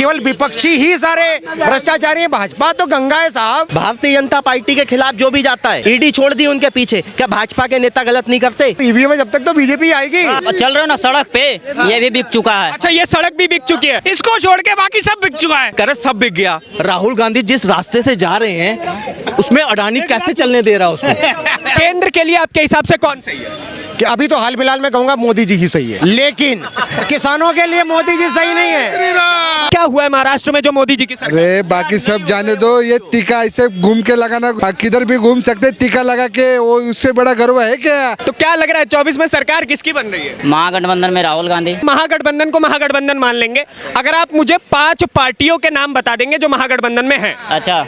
केवल विपक्षी ही सारे भ्रष्टाचारी हैं, भाजपा तो गंगा है साहब। भारतीय जनता पार्टी के खिलाफ जो भी जाता है ईडी छोड़ दी उनके पीछे, क्या भाजपा के नेता गलत नहीं करते? ईवीएम में जब तक तो बीजेपी आएगी। चल रहे हो ना सड़क पे, ये भी बिक चुका है। अच्छा, ये सड़क भी बिक चुकी है, इसको छोड़ के बाकी सब बिक चुका है। करे सब बिक गया। राहुल गांधी जिस रास्ते से जा रहे हैं उसमें अडानी कैसे चलने दे रहा है उसको? केंद्र के लिए आपके हिसाब से कौन सही है? कि अभी तो हाल फिलहाल में कहूंगा मोदी जी ही सही है, लेकिन किसानों के लिए मोदी जी सही नहीं है। क्या हुआ है महाराष्ट्र में जो मोदी जी की सरकार? अरे बाकी सब जाने दो, ये टीका ऐसे घूम के लगाना, किधर भी घूम सकते, टीका लगा के, वो उससे बड़ा गर्व है क्या? तो क्या लग रहा है 24 में सरकार किसकी बन रही है? महागठबंधन में राहुल गांधी। महागठबंधन को महागठबंधन मान लेंगे। अगर आप मुझे 5 पार्टियों के नाम बता देंगे जो महागठबंधन में हैं। अच्छा,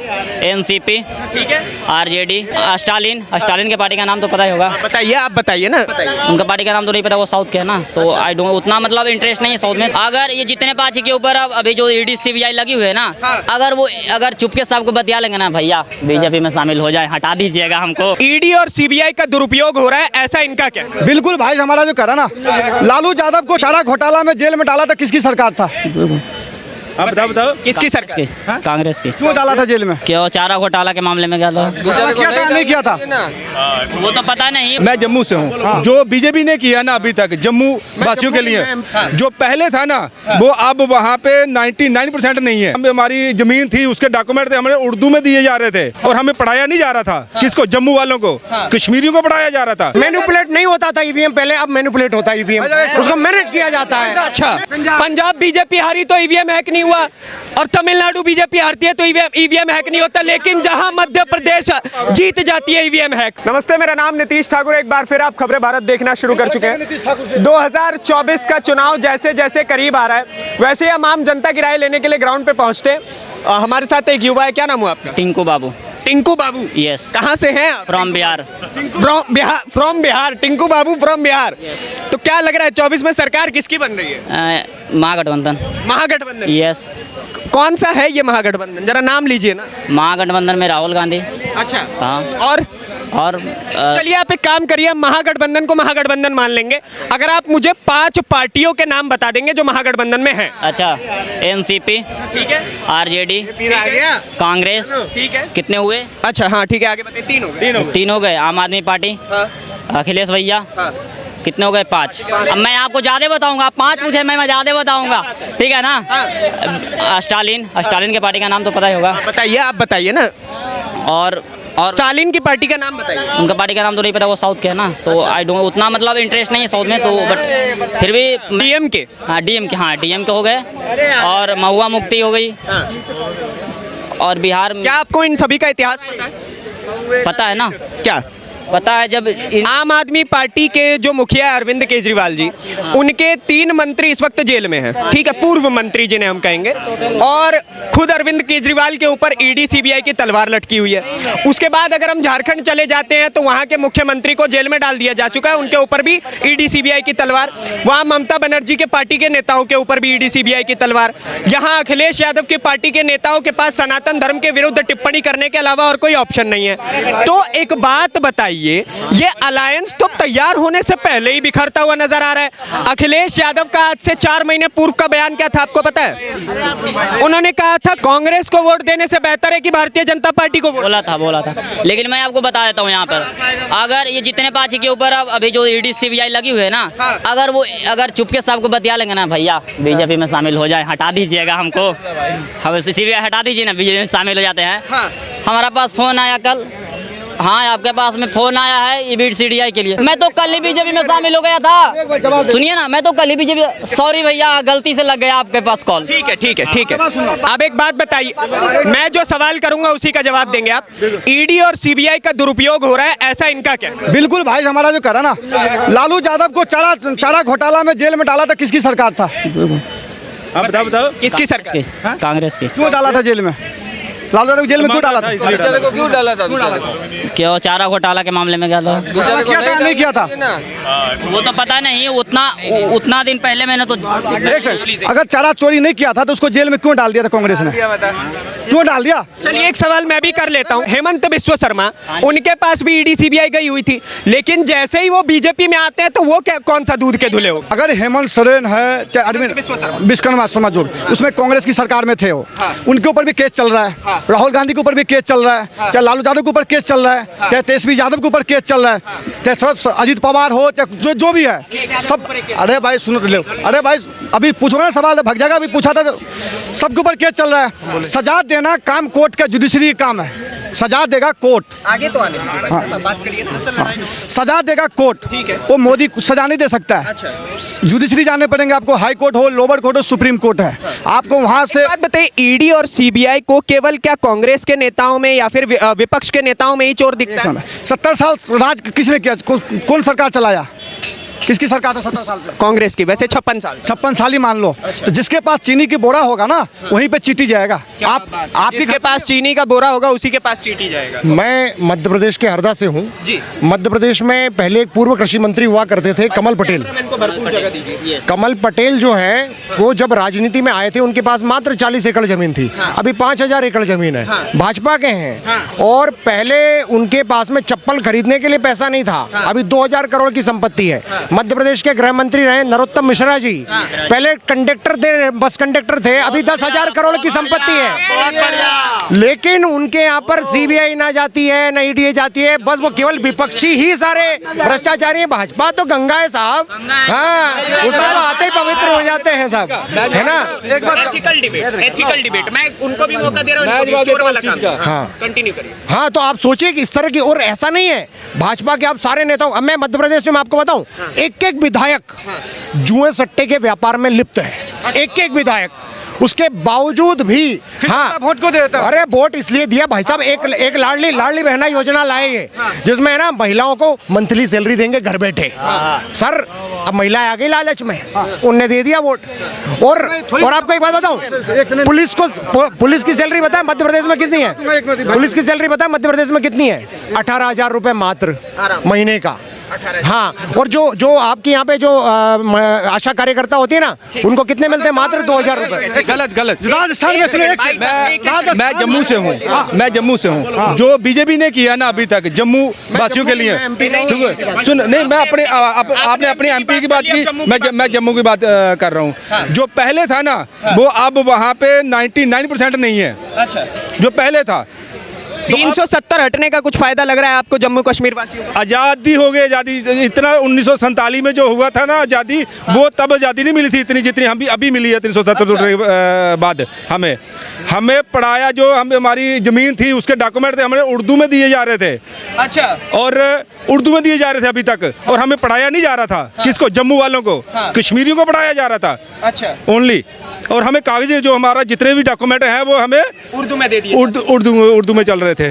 एनसीपी, ठीक है, आरजेडी, स्टालिन के पार्टी का नाम तो पता ही होगा। बताइए, आप बताइए ना। उनका पार्टी का नाम तो नहीं पता, वो साउथ के है ना, तो आई डोंट उतना मतलब इंटरेस्ट नहीं है साउथ में। अगर ये जितने पार्टी के ऊपर अब अभी जो ईडी सीबीआई लगी हुई है ना, अगर चुपके सबको बतिया लेंगे ना, भैया बीजेपी में शामिल हो जाए, हटा दीजिएगा हमको। ईडी और सीबीआई का दुरुपयोग हो रहा है, ऐसा इनका क्या? बिल्कुल भाई, हमारा जो करा ना, लालू यादव को चारा घोटाला में जेल में डाला था, किसकी सरकार था? आप बताओ किसकी सरकार? कांग्रेस की। क्यों डाला था जेल में? क्यों चारा घोटाला के मामले में क्या था? किया था नहीं किया था? वो तो पता नहीं। मैं जम्मू से हूँ। जो बीजेपी ने किया ना अभी तक जम्मू वासियों के लिए, जो पहले था ना, वो अब वहाँ पे 99% नहीं है। हमारी जमीन थी, उसके डॉक्यूमेंट थे, हमें उर्दू में दिए जा रहे थे और हमें पढ़ाया नहीं जा रहा था। किसको? जम्मू वालों को, कश्मीरियों को पढ़ाया जा रहा था। मैनिपुलेट नहीं होता था ईवीएम पहले, अब मैनिपुलेट होता है ईवीएम, उसको मैनेज किया जाता है। अच्छा, पंजाब बीजेपी हारी तो ईवीएम हैक नहीं हुआ, और तमिलनाडु बीजेपी हारती है तो ईवीएम हैक नहीं होता, लेकिन जहां मध्य प्रदेश जीत जाती है ईवीएम हैक। नमस्ते, मेरा नाम नीतीश ठाकुर। एक बार फिर आप खबरें भारत देखना शुरू कर चुके हैं। 2024 का चुनाव जैसे जैसे करीब आ रहा है, वैसे हम आम जनता की राय लेने के लिए ग्राउंड पे पहुंचते हैं। हमारे साथ एक युवा है, क्या नाम हुआ आपका? टिंकू बाबू। टिंकू बाबू, यस। कहाँ से हैं आप? From Bihar. From Bihar, Tinku Babu from Bihar. तो क्या लग रहा है 24 में सरकार किसकी बन रही है? महागठबंधन। महागठबंधन, यस। कौन सा है ये महागठबंधन, जरा नाम लीजिए ना। महागठबंधन में राहुल गांधी। अच्छा, हाँ। और चलिए आप एक काम करिए, महागठबंधन को महागठबंधन मान लेंगे। अगर आप मुझे 5 पार्टियों के नाम बता देंगे जो महागठबंधन में हैं। अच्छा, एनसीपी, ठीक है, आरजेडी, कांग्रेस, ठीक है, कितने हुए? अच्छा, हाँ ठीक है, आगे बताइए। 3 हो गए। 3 हो गए। आम आदमी पार्टी, अखिलेश भैया, कितने हो गए? 5। अब मैं आपको ज्यादा बताऊंगा, आप 5 पूछे, मैं ज्यादा बताऊंगा, ठीक है ना? स्टालिन के पार्टी का नाम तो पता ही होगा। बताइए, आप बताइए ना। और स्टालिन की पार्टी का नाम बताइए। उनका पार्टी का नाम तो नहीं पता, वो साउथ के है ना, तो आई डोंट उतना मतलब इंटरेस्ट नहीं है साउथ में, तो बट फिर भी डीएमके। हाँ, डीएमके हो गए, और महुआ मुक्ति हो गई, और बिहार में। क्या आपको इन सभी का इतिहास पता है? पता है ना? क्या पता है? जब आम आदमी पार्टी के जो मुखिया है अरविंद केजरीवाल जी, उनके 3 मंत्री इस वक्त जेल में हैं, ठीक है, पूर्व मंत्री जिन्हें हम कहेंगे, और खुद अरविंद केजरीवाल के ऊपर ईडी सीबीआई की तलवार लटकी हुई है। उसके बाद अगर हम झारखंड चले जाते हैं तो वहां के मुख्यमंत्री को जेल में डाल दिया जा चुका है, उनके ऊपर भी ईडी सीबीआई की तलवार। वहां ममता बनर्जी के पार्टी के नेताओं के ऊपर भी ईडी सीबीआई की तलवार। यहाँ अखिलेश यादव के पार्टी के नेताओं के पास सनातन धर्म के विरुद्ध टिप्पणी करने के अलावा और कोई ऑप्शन नहीं है। तो एक बात बताइए, ये अलायंस तो तैयार होने से पहले ही बिखरता हुआ नजर आ रहा है। अखिलेश यादव का आज से 4 महीने पूर्व का बयान क्या था, आपको पता है? उन्होंने कहा था कांग्रेस को वोट देने से बेहतर है कि भारतीय जनता पार्टी को वोट। बोला था। लेकिन मैं आपको बता देता हूँ यहाँ पर, अगर ये जितने पार्टी के ऊपर अब अभी जो ईडी सीबीआई लगी हुई है ना, अगर चुपके सबको बतिया लेंगे ना, भैया बीजेपी में शामिल हो जाए, हटा दीजिएगा हमको, हम सीबीआई हटा दीजिए ना, बीजेपी में शामिल हो जाते हैं। हमारा पास फोन आया कल, हाँ आपके पास में फोन आया है ईबीड सीडीआई के लिए। मैं तो कल ही बीजेपी में शामिल हो गया था, सुनिए ना, मैं तो कल ही बीजेपी। सॉरी भैया, गलती से लग गया आपके पास कॉल। ठीक है। अब एक बात बताइए, मैं जो सवाल करूंगा उसी का जवाब देंगे आप। ईडी और सीबीआई का दुरुपयोग हो रहा है, ऐसा इनका क्या? बिल्कुल भाई, हमारा जो करा ना, लालू यादव को चारा घोटाला में जेल में डाला था, किसकी सरकार था? आप बताओ किसकी सरकार? कांग्रेस की। क्यों डाला था जेल में? लालू यादव को जेल में क्यों डाला था? बेचारे को क्यों डाला था? क्यों चारा घोटाला के मामले में क्या था? बेचारे को नहीं किया था। वो तो पता नहीं, उतना दिन पहले मैंने तो एक सेकंड, अगर चारा चोरी नहीं किया था तो उसको जेल में क्यों डाल दिया था कांग्रेस ने? क्यों डाल दिया? चलिए एक सवाल मैं भी कर लेता हूं। हेमंत बिस्वा शर्मा, उनके पास भी ईडी सीबीआई गई हुई थी, लेकिन जैसे ही वो बीजेपी में आते हैं तो वो कौन सा दूध के धुले हो? अगर हेमंत सोरेन है चाहे अरविंद विश्वकर्मा शर्मा जो उसमें कांग्रेस की सरकार में थे वो, उनके ऊपर भी केस चल रहा है, राहुल गांधी के ऊपर भी केस चल रहा है, चाहे लालू यादव के ऊपर केस चल रहा है, चाहे तेजस्वी यादव के ऊपर केस चल रहा है, चाहे अजीत पवार हो, चाहे जो भी है सब। अरे भाई सुनो ले, अरे भाई अभी पूछोगे ना सवाल, भग जाएगा। अभी पूछा था, सबके ऊपर केस चल रहा है। सजा देना काम कोर्ट का, जुडिशरी काम है, सजा देगा कोर्ट। आगे तो आने दीजिए, बात करिए ना। सजा देगा कोर्ट, वो मोदी को सजा नहीं दे सकता है। जुडिशरी जाने पड़ेंगे आपको, हाई कोर्ट हो, लोअर कोर्ट हो, सुप्रीम कोर्ट है, आपको वहां से। बात बताइए, ईडी और सीबीआई को केवल क्या कांग्रेस के नेताओं में या फिर विपक्ष के नेताओं में ही चोर दिखता है? 70 साल राज किसने किया? कौन सरकार चलाया? किसकी सरकार था 70 साल से? कांग्रेस की। वैसे 56 साल ही मान लो। तो जिसके पास चीनी की बोरा होगा ना, वहीं पे चीटी जाएगा। आपके पास चीनी का बोरा होगा, उसी के पास चीटी जाएगा। मैं मध्य प्रदेश के हरदा से हूँ जी। मध्य प्रदेश में पहले एक पूर्व कृषि मंत्री हुआ करते थे, कमल पटेल। भरपूर जगह दीजिए। कमल पटेल जो है वो जब राजनीति में आए थे, उनके पास मात्र 40 एकड़ जमीन थी। अभी 5000 एकड़ जमीन है। भाजपा के हैं। और पहले उनके पास में चप्पल खरीदने के लिए पैसा नहीं था। अभी 2000 करोड़ की संपत्ति है। मध्य प्रदेश के गृह मंत्री रहे नरोत्तम मिश्रा जी, पहले कंडक्टर थे, बस कंडक्टर थे। अभी 10,000 करोड़ की संपत्ति है। लेकिन उनके यहाँ पर सीबीआई ना जाती है, ना ईडी जाती है। बस वो केवल विपक्षी ही सारे भ्रष्टाचारी है। भाजपा तो गंगा है साहब। हाँ, उसमें तो आते ही पवित्र हो जाते हैं साहब, है ना? एथिकल डिबेट मैं उनको भी मौका दे रहा हूं, चोर वाला काम। हाँ, कंटिन्यू करिए। हाँ, तो आप सोचिए कि इस तरह की, और ऐसा नहीं है भाजपा के आप सारे नेताओं। अब मैं मध्य प्रदेश में आपको बताऊं, एक विधायक जुए सट्टे के व्यापार में लिप्त है। एक विधायक, उसके बावजूद भी हाँ वोट को देता। अरे वोट इसलिए दिया भाई साहब, एक लाडली बहना योजना लाए ये, जिसमें है ना महिलाओं को मंथली सैलरी देंगे घर बैठे। सर अब महिलाएं आ गई लालच में, उनने दे दिया वोट। और आपको एक बात बताऊं, पुलिस की सैलरी बताएं मध्य प्रदेश में कितनी है? पुलिस की सैलरी बताएं मध्य प्रदेश में कितनी है? 18,000 रुपए मात्र महीने का। हाँ, और जो आपके यहाँ पे जो आशा कार्यकर्ता होती है ना, उनको कितने मिलते हैं? मात्र 2,000 रुपए। गलत। राजस्थान में मैं जम्मू से हूँ। मैं जम्मू से हूँ। जो बीजेपी ने किया ना अभी तक जम्मू वासियों के लिए, ठीक है? सुन, नहीं मैं आपने अपनी एमपी की बात की, मैं जम्मू की बात कर रहा हूँ। जो पहले था ना, वो अब वहाँ पे 99% नहीं है। अच्छा, जो पहले था। 370 हटने का कुछ फायदा लग रहा है आपको जम्मू कश्मीर वासियों को? आज़ादी हो गई, आज़ादी इतना 1947 में जो हुआ था ना आज़ादी, वो तब आज़ादी नहीं मिली थी इतनी जितनी हम अभी मिली है 370 के बाद। हमें पढ़ाया, जो हमारी ज़मीन थी उसके डॉक्यूमेंट थे, हमें उर्दू में दिए जा रहे थे। अच्छा, और उर्दू में दिए जा रहे थे अभी तक, और हमें पढ़ाया नहीं जा रहा था। किसको? जम्मू वालों को, कश्मीरियों को पढ़ाया जा रहा था। अच्छा, ओनली। और हमें कागज जो हमारा जितने भी डॉक्यूमेंट हैं वो हमें उर्दू में दे दिए। उर्दू में चल रहे थे।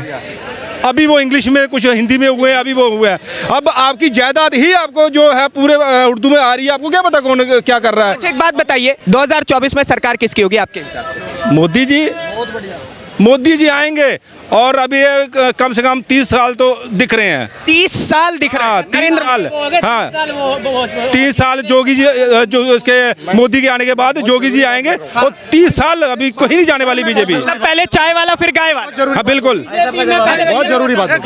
अभी वो इंग्लिश में, कुछ हिंदी में हुए हैं, अभी वो हुए हैं। अब आपकी जायदाद ही आपको जो है पूरे उर्दू में आ रही है, आपको क्या पता कौन क्या कर रहा है? अच्छा, एक बात बताइए, 2024 में सरकार किसकी होगी आपके हिसाब से? मोदी जी। बहुत बढ़िया। मोदी जी आएंगे, और अभी कम से कम 30 साल तो दिख रहे हैं। 30 साल दिख रहा है? 3 साल। हाँ, 3 साल जोगी जी, जो उसके मोदी के आने के बाद जोगी जी आएंगे, और 30 साल अभी कहीं नहीं जाने वाली बीजेपी। पहले चाय वाला फिर गाय वाला। हाँ, बिल्कुल। बहुत जरूरी बात है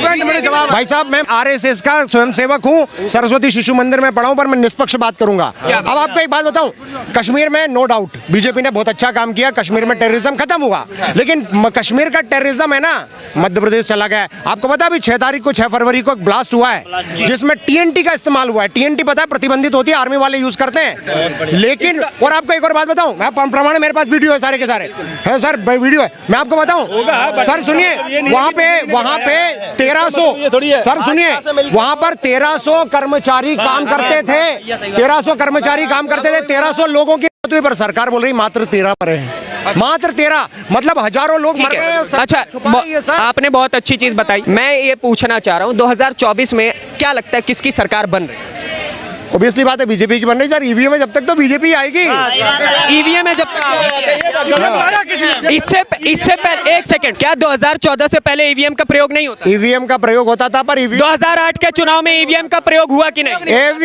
भाई साहब। मैं आरएसएस का स्वयंसेवक हूँ, सरस्वती शिशु मंदिर में पढ़ा हूँ, पर मैं निष्पक्ष बात करूंगा। अब आपको एक बात बताऊं, कश्मीर में नो डाउट बीजेपी ने बहुत अच्छा काम किया। कश्मीर में टेररिज्म खत्म हुआ, लेकिन कश्मीर का टेररिज्म है ना, मध्य प्रदेश चला गया। आपको पता है अभी 6 फरवरी को एक ब्लास्ट हुआ है, जिसमें टीएनटी का इस्तेमाल हुआ है। टीएनटी पता है प्रतिबंधित होती है, आर्मी वाले यूज करते हैं। लेकिन और आपको एक और बात बताऊं, मैं प्रमाण, मेरे पास वीडियो है सारे के सारे है सर, वीडियो है, मैं आपको बताऊं सर, सुनिए। वहां पे 1300, सर सुनिए, वहां पर 1300 कर्मचारी काम करते थे। 1300 कर्मचारी काम करते थे। 1300 लोगों की मृत्यु पर सरकार बोल रही मात्र 13 मरे हैं। मात्र 13, मतलब हजारों लोग मर गए। अच्छा, आपने बहुत अच्छी चीज बताई। मैं ये पूछना चाह रहा हूँ, 2024 में क्या लगता है किसकी सरकार बन रही है? ऑब्वियसली बात है बीजेपी की बन रही सर। ईवीएम में जब तक तो बीजेपी आएगी। ईवीएम में जब तक इससे पहले एक सेकंड, क्या 2014 से पहले ईवीएम का प्रयोग नहीं होता? ईवीएम का प्रयोग होता था पर 2008 के चुनाव में ईवीएम का प्रयोग हुआ कि नहीं?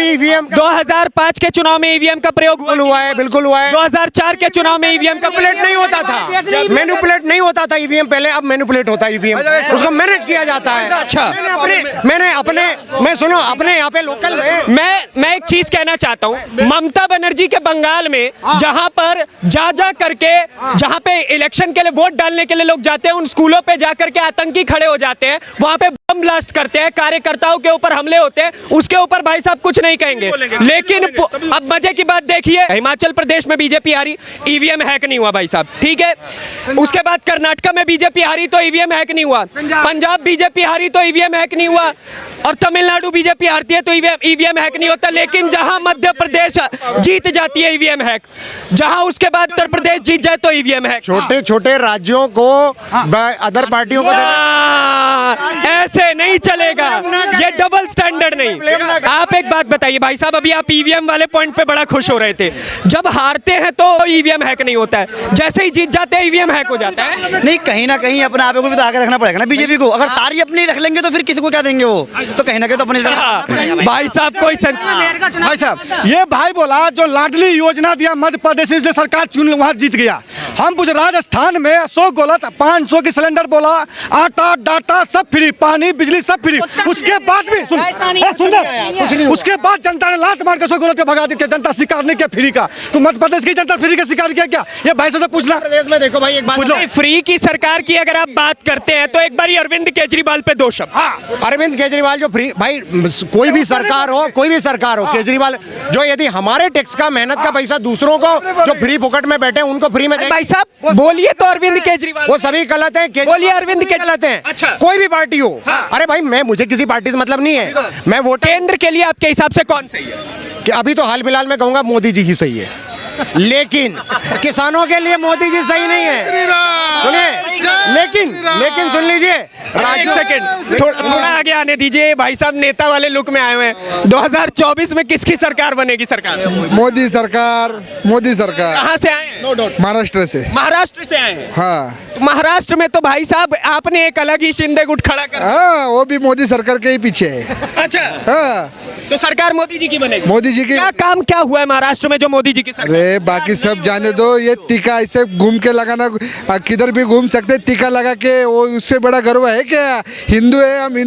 ईवीएम 2005 के चुनाव में ईवीएम का प्रयोग हुआ है, बिल्कुल हुआ है। 2004 के चुनाव में ईवीएम का मैनिपुलेट नहीं होता था, मैनिपुलेट नहीं होता था ईवीएम पहले, अब मैनिपुलेट होता है ईवीएम, उसको मैनेज किया जाता है। अच्छा, मैंने अपने सुनो अपने यहाँ पे लोकल में मैं एक चीज कहना चाहता हूँ। ममता बनर्जी के बंगाल में जहाँ पर जा करके जहाँ पे इलेक्शन के लिए वोट डालने के लिए लोग जाते हैं, उन स्कूलों पे जा करके आतंकी खड़े हो जाते हैं, वहाँ पे बम ब्लास्ट करते हैं, कार्यकर्ताओं के ऊपर हमले होते हैं, उसके ऊपर भाई साहब कुछ नहीं कहेंगे। लेकिन अब मजे की बात देखिए, हिमाचल प्रदेश में बीजेपी हारी, ईवीएम हैक नहीं हुआ भाई साहब, ठीक है। उसके बाद कर्नाटक में बीजेपी हारी तो ईवीएम हैक नहीं हुआ, पंजाब बीजेपी हारी तो ईवीएम हैक नहीं हुआ, और तमिलनाडु बीजेपी हारती है तो ईवीएम हैक नहीं होता। लेकिन जहां मध्य प्रदेश जीत जाती है ईवीएम हैक, जहां उसके बाद उत्तर प्रदेश जीत जाए तो ईवीएम हैक। छोटे छोटे राज्यों को अदर पार्टियों को ऐसे नहीं चलेगा, ये डबल स्टैंडर्ड नहीं। आप एक बात बताइए भाई साहब, अभी आप ईवीएम वाले पॉइंट पे बड़ा खुश हो रहे थे, जब हारते हैं तो ईवीएम हैक नहीं होता है, जैसे ही जीत जाते हैं ईवीएम हैक हो जाता है। नहीं, कहीं ना कहीं अपने आप को भी तो आगे रखना पड़ेगा ना बीजेपी को। अगर सारी अपनी रख लेंगे तो फिर किसी को क्या देंगे वो, तो कहीं ना कहीं तो अपनी। भाई साहब कोई सेंस भाई साहब, ये भाई बोला जो लाडली योजना दिया मध्य प्रदेश इसलिए सरकार चुन वहाँ जीत गया। हम पूछ राजस्थान में अशोक गहलोत 500 की सिलेंडर बोला, आटा डाटा सब फ्री, पानी बिजली सब फ्री, उसके बाद भी उसके बाद जनता ने लात मार के अशोक गहलोत को भगा दी, जनता शिकार नहीं किया फ्री का। तो मध्य प्रदेश की जनता फ्री का शिकार किया क्या? ये भाई से पूछना। प्रदेश में देखो भाई एक बात, फ्री की सरकार की अगर आप बात करते हैं तो एक बार अरविंद केजरीवाल पे दो शब्द। अरविंद केजरीवाल जो फ्री, भाई कोई भी सरकार हो, केजरीवाल जो यदि हमारे टैक्स का मेहनत का पैसा दूसरों को जो फ्री पॉकेट में बैठे उनको फ्री में भाई साहब बोलिए तो अरविंद केजरीवाल, वो सभी गलत है। बोलिए अरविंद गलत है। अच्छा, कोई भी पार्टी हो। अरे भाई मुझे किसी पार्टी से मतलब नहीं है, मैं वोट केंद्र के लिए आपके हिसाब से कौन सही है? कि अभी तो हाल फिलहाल में कहूंगा मोदी जी ही सही है, लेकिन किसानों के लिए मोदी जी सही नहीं है। सुनिए, लेकिन सुन लीजिए, एक सेकंड थोड़ा आगे आने दीजिए। भाई साहब नेता वाले लुक में आए हुए हैं। 2024 में किसकी सरकार बनेगी? सरकार मोदी सरकार। कहाँ से आए हैं? महाराष्ट्र से। महाराष्ट्र से आए हैं। हाँ, तो महाराष्ट्र में तो भाई साहब आपने एक अलग ही शिंदे गुट खड़ा कर। हाँ, वो भी मोदी सरकार के ही पीछे है। अच्छा, हाँ, तो सरकार मोदी जी की बनेगी। मोदी जी की। क्या काम क्या हुआ है महाराष्ट्र में जो मोदी जी की सरकार? अरे बाकी सब जाने दो, ये टीका ऐसे घूम के लगाना, किधर भी घूम सकते, टीका लगा के, वो उससे बड़ा गर्व है क्या? हिंदू है हम,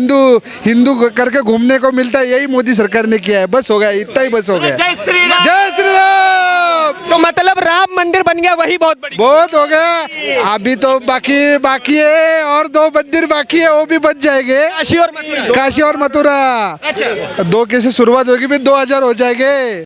हिंदू करके घूमने को मिलता है, यही मोदी सरकार ने किया है। बस हो गया, इतना ही बस हो गया। जय श्री राम। जय श्री राम। तो मतलब राम मंदिर बन गया, वही बहुत बड़ी बहुत हो गया। अभी तो बाकी है, और 2 मंदिर बाकी है, वो भी बच जाएंगे, काशी और मथुरा। काशी और मथुरा। अच्छा, 2 के से शुरुआत होगी, फिर 2000 हो जाएंगे।